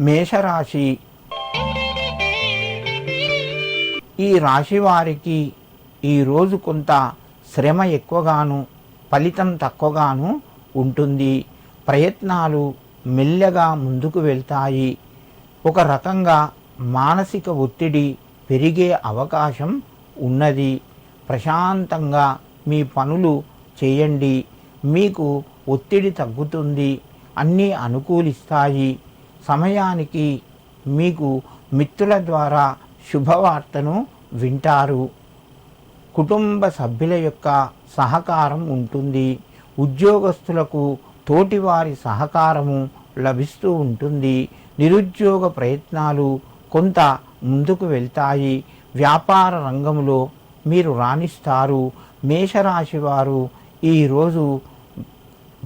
మేషరాశి. ఈ రాశి వారికి ఈరోజు కొంత శ్రమ ఎక్కువగాను ఫలితం తక్కువగాను ఉంటుంది. ప్రయత్నాలు మెల్లగా ముందుకు వెళ్తాయి. ఒక రకంగా మానసిక ఒత్తిడి పెరిగే అవకాశం ఉన్నది. ప్రశాంతంగా మీ పనులు చేయండి. మీకు ఒత్తిడి తగ్గుతుంది. అన్నీ అనుకూలిస్తాయి. సమయానికి మీకు మిత్రుల ద్వారా శుభవార్తను వింటారు. కుటుంబ సభ్యుల యొక్క సహకారం ఉంటుంది. ఉద్యోగస్తులకు తోటివారి సహకారము లభిస్తూ ఉంటుంది. నిరుద్యోగ ప్రయత్నాలు కొంత ముందుకు వెళ్తాయి. వ్యాపార రంగంలో మీరు రాణిస్తారు. మేషరాశి వారు ఈరోజు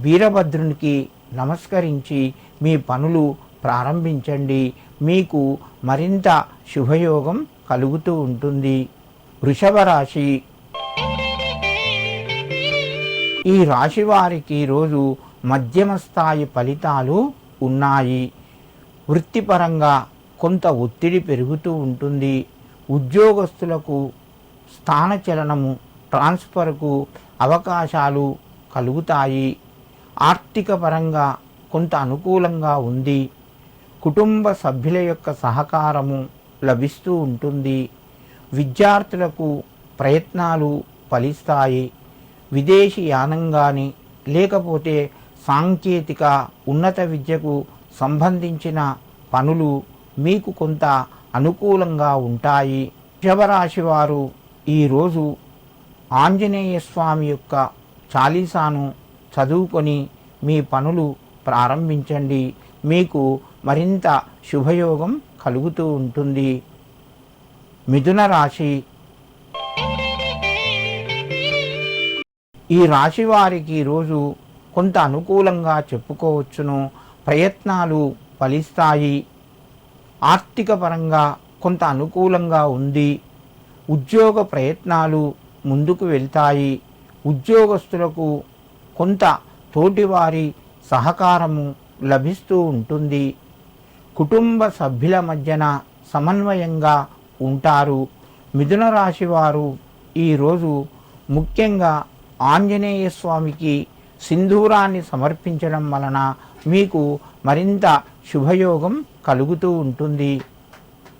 వీరభద్రునికి నమస్కరించి మీ పనులు ప్రారంభించండి. మీకు మరింత శుభయోగం కలుగుతూ ఉంటుంది. వృషభ రాశి. ఈ రాశి వారికి రోజు మధ్యమ స్థాయి ఫలితాలు ఉన్నాయి. వృత్తిపరంగా కొంత ఒత్తిడి పెరుగుతూ ఉంటుంది. ఉద్యోగస్తులకు స్థానచలనము ట్రాన్స్ఫర్కు అవకాశాలు కలుగుతాయి. ఆర్థిక పరంగా కొంత అనుకూలంగా ఉంది. కుటుంబ సభ్యుల యొక్క సహకారము లభిస్తూ ఉంటుంది. విద్యార్థులకు ప్రయత్నాలు ఫలిస్తాయి. విదేశీ యానం కానీ లేకపోతే సాంకేతిక ఉన్నత విద్యకు సంబంధించిన పనులు మీకు కొంత అనుకూలంగా ఉంటాయి. వృషభరాశి వారు ఈరోజు ఆంజనేయ స్వామి యొక్క చాలీసాను చదువుకొని మీ పనులు ప్రారంభించండి. మీకు మరింత శుభయోగం కలుగుతూ ఉంటుంది. మిథున రాశి. ఈ రాశి వారికి ఈరోజు కొంత అనుకూలంగా చెప్పుకోవచ్చును. ప్రయత్నాలు ఫలిస్తాయి. ఆర్థిక పరంగా కొంత అనుకూలంగా ఉంది. ఉద్యోగ ప్రయత్నాలు ముందుకు వెళ్తాయి. ఉద్యోగస్తులకు కొంత తోటివారి సహకారము లభిస్తూ ఉంటుంది. కుటుంబ సభ్యుల మధ్యన సమన్వయంగా ఉంటారు. మిథున రాశి వారు ఈరోజు ముఖ్యంగా ఆంజనేయ స్వామికి సింధూరాన్ని సమర్పించడం వలన మీకు మరింత శుభయోగం కలుగుతూ ఉంటుంది.